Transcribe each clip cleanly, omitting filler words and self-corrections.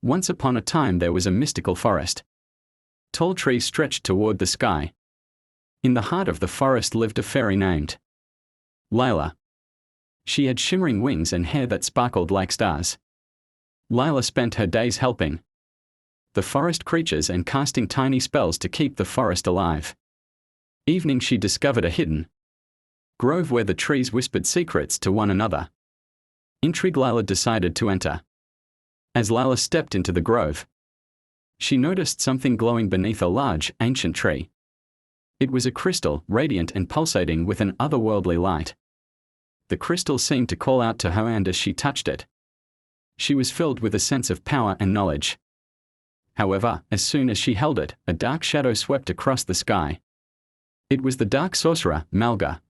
Once upon a time there was a mystical forest. Tall trees stretched toward the sky. In the heart of the forest lived a fairy named Lila. She had shimmering wings and hair that sparkled like stars. Lila spent her days helping the forest creatures and casting tiny spells to keep the forest alive. Evening she discovered a hidden grove where the trees whispered secrets to one another. Intrigued, Lila decided to enter. As Lila stepped into the grove, she noticed something glowing beneath a large, ancient tree. It was a crystal, radiant and pulsating with an otherworldly light. The crystal seemed to call out to her, and as she touched it, she was filled with a sense of power and knowledge. However, as soon as she held it, a dark shadow swept across the sky. It was the dark sorcerer, Malga,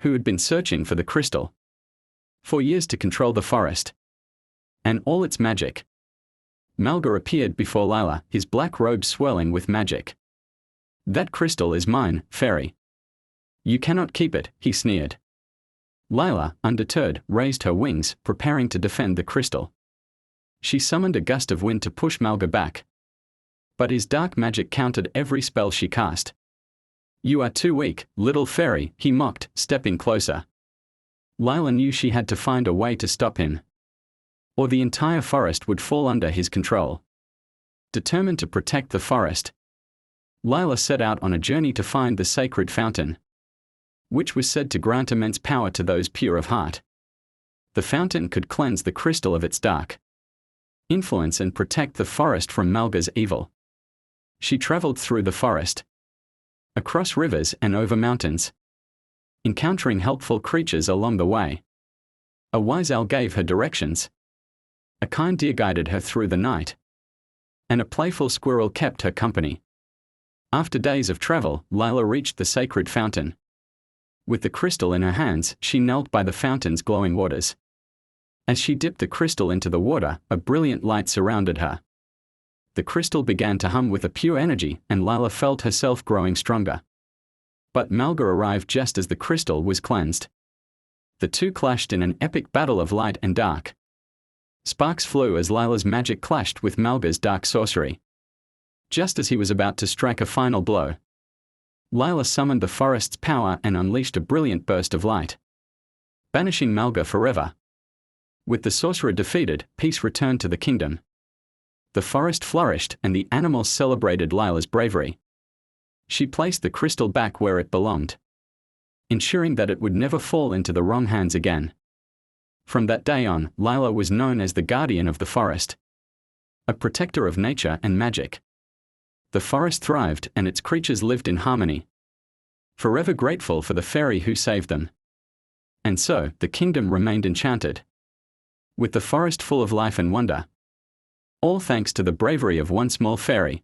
who had been searching for the crystal for years to control the forest and all its magic. Malga appeared before Lila, his black robe swirling with magic. "That crystal is mine, fairy. You cannot keep it," he sneered. Lila, undeterred, raised her wings, preparing to defend the crystal. She summoned a gust of wind to push Malga back. But his dark magic countered every spell she cast. "You are too weak, little fairy," he mocked, stepping closer. Lila knew she had to find a way to stop him, or the entire forest would fall under his control. Determined to protect the forest, Lila set out on a journey to find the sacred fountain, which was said to grant immense power to those pure of heart. The fountain could cleanse the crystal of its dark influence and protect the forest from Malga's evil. She traveled through the forest, across rivers and over mountains, encountering helpful creatures along the way. A wise owl gave her directions. A kind deer guided her through the night, and a playful squirrel kept her company. After days of travel, Lila reached the sacred fountain. With the crystal in her hands, she knelt by the fountain's glowing waters. As she dipped the crystal into the water, a brilliant light surrounded her. The crystal began to hum with a pure energy, and Lila felt herself growing stronger. But Malga arrived just as the crystal was cleansed. The two clashed in an epic battle of light and dark. Sparks flew as Lila's magic clashed with Malga's dark sorcery. Just as he was about to strike a final blow, Lila summoned the forest's power and unleashed a brilliant burst of light, banishing Malga forever. With the sorcerer defeated, peace returned to the kingdom. The forest flourished and the animals celebrated Lila's bravery. She placed the crystal back where it belonged, ensuring that it would never fall into the wrong hands again. From that day on, Lila was known as the guardian of the forest, a protector of nature and magic. The forest thrived and its creatures lived in harmony, forever grateful for the fairy who saved them. And so, the kingdom remained enchanted, with the forest full of life and wonder. All thanks to the bravery of one small fairy.